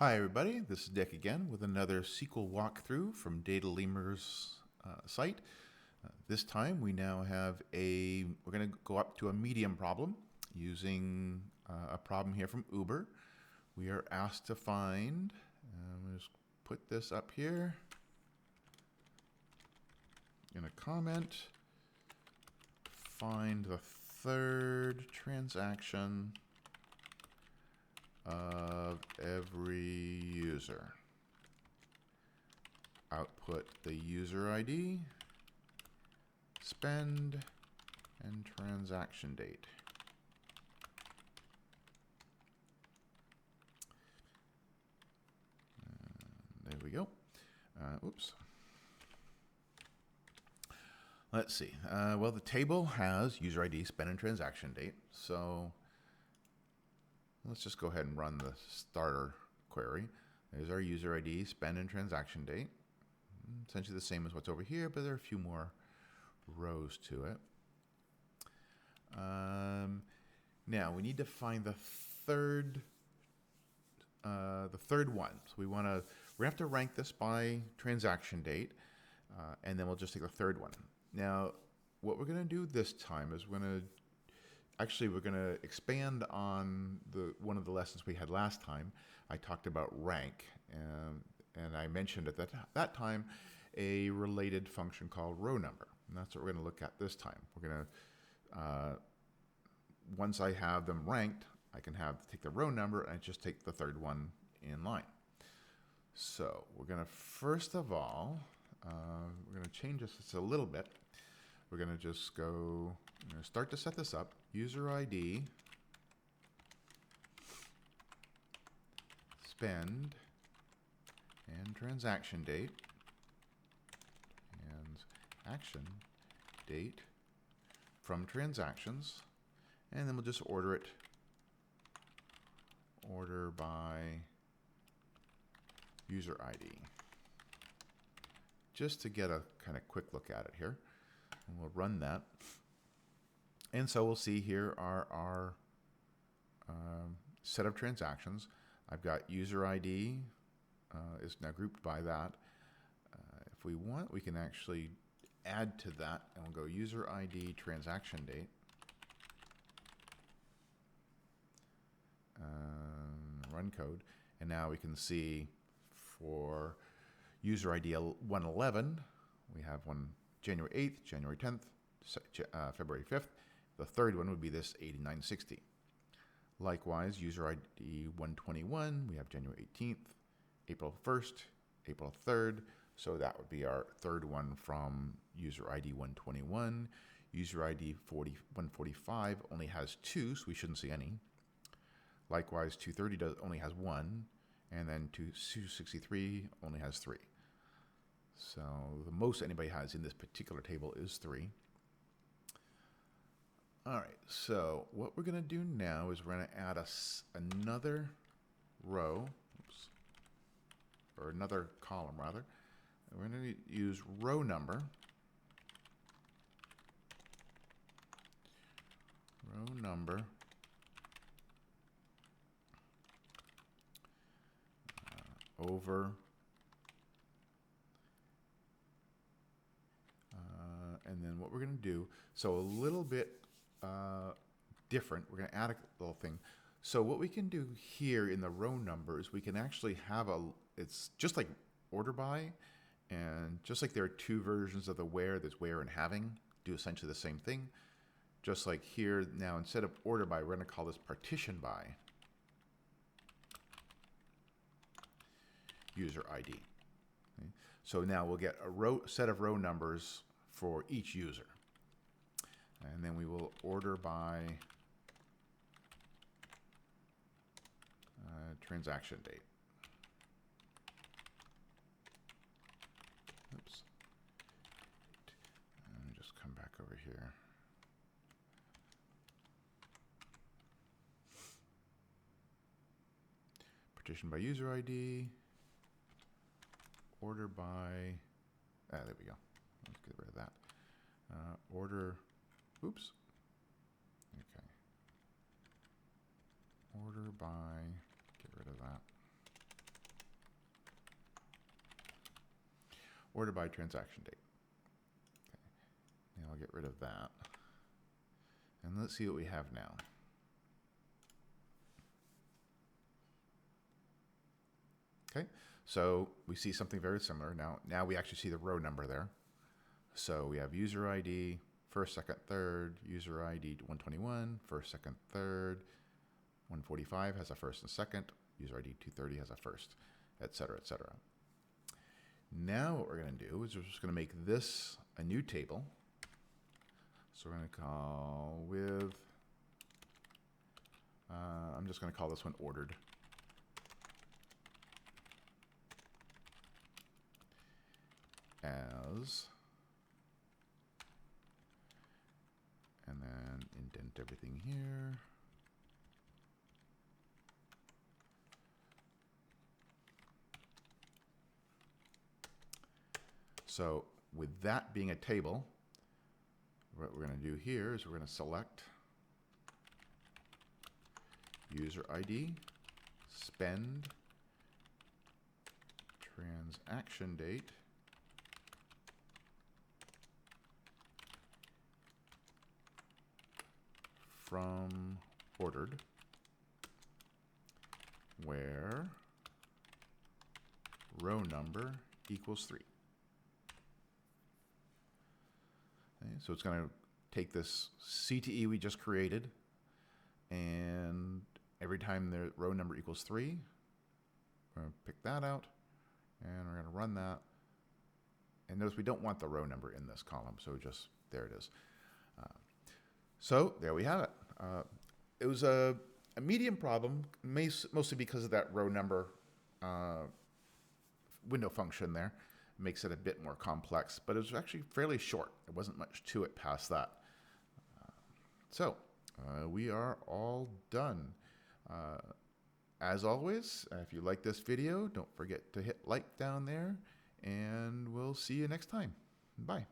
Hi everybody, this is Dick again with another SQL walkthrough from Data Lemur's site. This time we now have we're going to go up to a medium problem using a problem here from Uber. We are asked to find, I'm going to just put this up here in a comment, find the third transaction of every user. Output the user ID, spend, and transaction date. There we go. Oops. Let's see. Well, the table has user ID, spend, and transaction date. So let's just go ahead and run the starter query. There's our user ID, spend, and transaction date. Essentially the same as what's over here, but there are a few more rows to it. Now we need to find the third one. So we have to rank this by transaction date, and then we'll just take the third one. Now, what we're going to do this time is we're going to expand on one of the lessons we had last time. I talked about rank, and I mentioned at that time a related function called row number. And that's what we're going to look at this time. We're going to, once I have them ranked, I can take the row number and just take the third one in line. So we're going to, first of all, we're going to change this just a little bit. We're going to just start to set this up. User ID, spend, and transaction date, and action date from transactions, and then we'll just order by user ID, just to get a kind of quick look at it here. And we'll run that. And so we'll see here are our set of transactions. I've got user ID is now grouped by that. If we want, we can actually add to that, and we'll go user ID transaction date. Run code. And now we can see for user ID 111, we have one January 8th, January 10th, February 5th. The third one would be this 8960. Likewise, user ID 121, we have January 18th, April 1st, April 3rd. So that would be our third one from user ID 121. User ID 145 only has 2, so we shouldn't see any. Likewise, 230 only has 1, and then 263 only has 3. So the most anybody has in this particular table is 3. All right, so what we're going to do now is we're going to add another row, or another column rather. We're going to use row number. Over and then what we're going to do, so a little bit different, we're going to add a little thing. So what we can do here in the row numbers, we can actually have it's just like order by, and just like there are two versions of the where, there's where and having, do essentially the same thing. Just like here, now instead of order by, we're going to call this partition by user ID. Okay. So now we'll get a set of row numbers for each user. And then we will order by transaction date. Oops. Let me just come back over here. Partition by user ID. Order by, there we go. Let's get rid of that. Order, oops. Okay. Order by, get rid of that. order by transaction date. Okay. Now I'll get rid of that. And let's see what we have now. Okay, so we see something very similar. Now we actually see the row number there. So we have user ID, first, second, third, user ID 121, first, second, third, 145 has a first and second, user ID 230 has a first, et cetera, et cetera. Now what we're going to do is we're just going to make this a new table. So we're going to call with, I'm just going to call this one ordered. As, and then indent everything here. So with that being a table, what we're going to do here is we're going to select user ID, spend, transaction date, from ordered, where row number equals 3. Okay, so it's going to take this CTE we just created, and every time the row number equals 3, we're going to pick that out, and we're going to run that. And notice we don't want the row number in this column, so just there it is. So there we have it. It was a medium problem, mostly because of that row number window function there. It makes it a bit more complex, but it was actually fairly short. There wasn't much to it past that. So we are all done. As always, if you like this video, don't forget to hit like down there, and we'll see you next time. Bye.